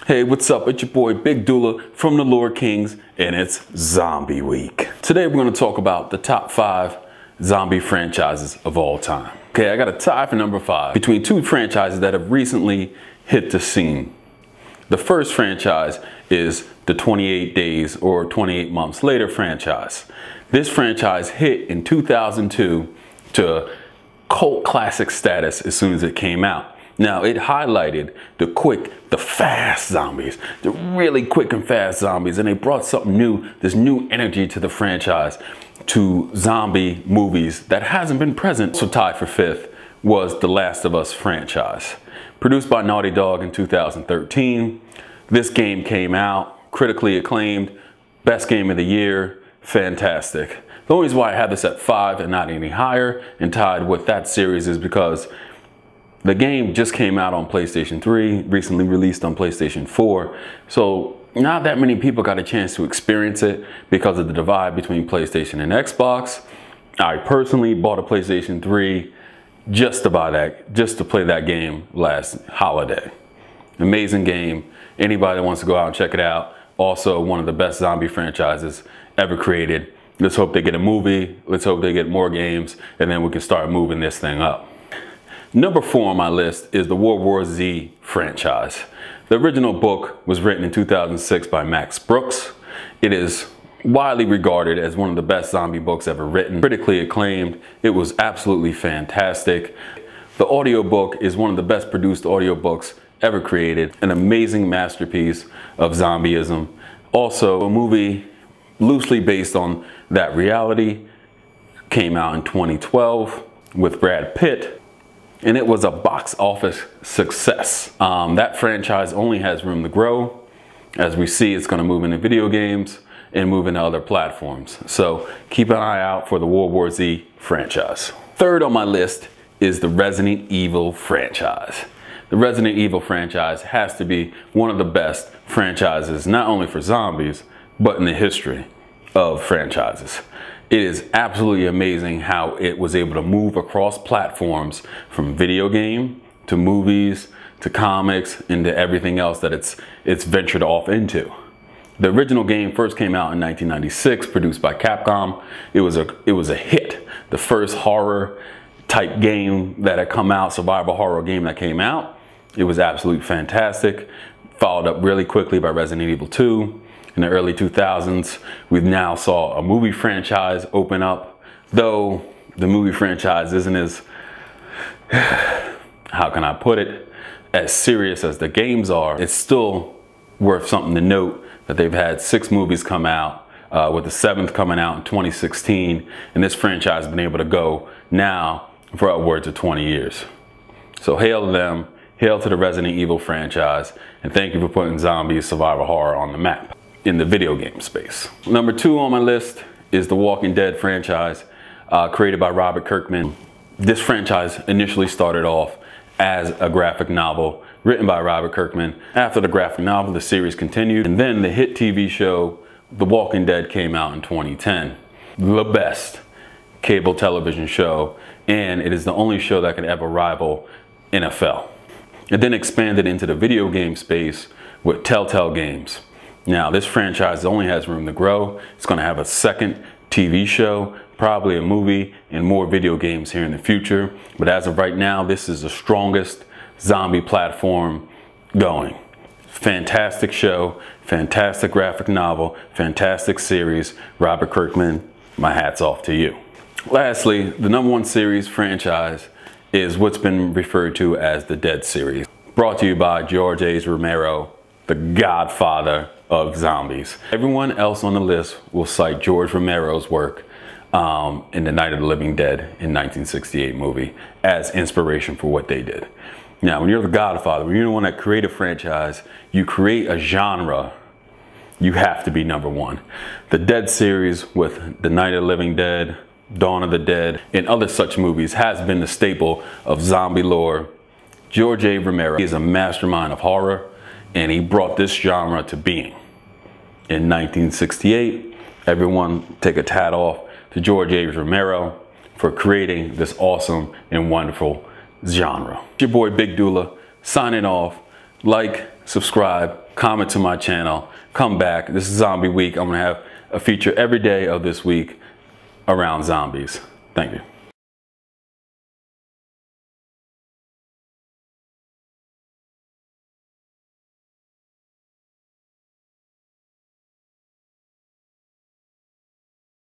Hey, what's up? It's your boy Big Dula from the LoreKings, and it's Zombie Week. Today we're going to talk about the top 5 zombie franchises of all time. Okay, I got a tie for number 5 between two franchises that have recently hit the scene. The first franchise is the 28 Days or 28 Months Later franchise. This franchise hit in 2002 to cult classic status as soon as it came out. Now, it highlighted the fast zombies, the really quick and fast zombies, and they brought something new, this new energy to the franchise, to zombie movies that hasn't been present. So tied for 5th was the Last of Us franchise. Produced by Naughty Dog in 2013, this game came out, critically acclaimed, best game of the year, fantastic. The only reason why I have this at 5 and not any higher and tied with that series is because the game just came out on PlayStation 3, recently released on PlayStation 4, so not that many people got a chance to experience it because of the divide between PlayStation and Xbox. I personally bought a PlayStation 3 just to play that game last holiday. Amazing game. Anybody that wants to go out and check it out. Also one of the best zombie franchises ever created. Let's hope they get a movie, let's hope they get more games, and then we can start moving this thing up. Number 4 on my list is the World War Z franchise. The original book was written in 2006 by Max Brooks. It is widely regarded as one of the best zombie books ever written. Critically acclaimed, it was absolutely fantastic. The audiobook is one of the best produced audiobooks ever created. An amazing masterpiece of zombieism. Also, a movie loosely based on that reality came out in 2012 with Brad Pitt. And it was a box office success. That franchise only has room to grow. As we see, it's going to move into video games and move into other platforms. So keep an eye out for the World War Z franchise. 3rd on my list is the Resident Evil franchise. The Resident Evil franchise has to be one of the best franchises, not only for zombies, but in the history of franchises. It is absolutely amazing how it was able to move across platforms from video game to movies to comics into everything else that it's ventured off into. The original game first came out in 1996, produced by Capcom. It was a hit. The first horror type game that had come out, survival horror game that came out. It was absolutely fantastic. Followed up really quickly by Resident Evil 2. In the early 2000s, we've now saw a movie franchise open up. Though the movie franchise isn't as, how can I put it, as serious as the games are, it's still worth something to note that they've had 6 movies come out, with the 7th coming out in 2016, and this franchise has been able to go now for upwards of 20 years. So hail to them, hail to the Resident Evil franchise, and thank you for putting zombie survival horror on the map in the video game space. Number 2 on my list is the Walking Dead franchise, created by Robert Kirkman. This franchise initially started off as a graphic novel written by Robert Kirkman. After the graphic novel, the series continued, and then the hit TV show The Walking Dead came out in 2010. The best cable television show, and it is the only show that can ever rival NFL. It then expanded into the video game space with Telltale Games. Now, this franchise only has room to grow. It's going to have a 2nd TV show, probably a movie, and more video games here in the future. But as of right now, this is the strongest zombie platform going. Fantastic show, fantastic graphic novel, fantastic series. Robert Kirkman, my hat's off to you. Lastly, the number 1 series franchise is what's been referred to as the Dead series. Brought to you by George A. Romero, the godfather of zombies. Everyone else on the list will cite George Romero's work in the Night of the Living Dead in 1968 movie as inspiration for what they did. Now, when you're the godfather, when you're the one that create a franchise, you create a genre, you have to be number 1. The Dead series with the Night of the Living Dead, Dawn of the Dead, and other such movies has been the staple of zombie lore. George A. Romero is a mastermind of horror, and he brought this genre to being. In 1968, everyone take a hat off to George A. Romero for creating this awesome and wonderful genre. It's your boy Big Dula signing off. like, subscribe, comment to my channel, come back. This is Zombie Week. I'm gonna have a feature every day of this week around zombies. Thank you.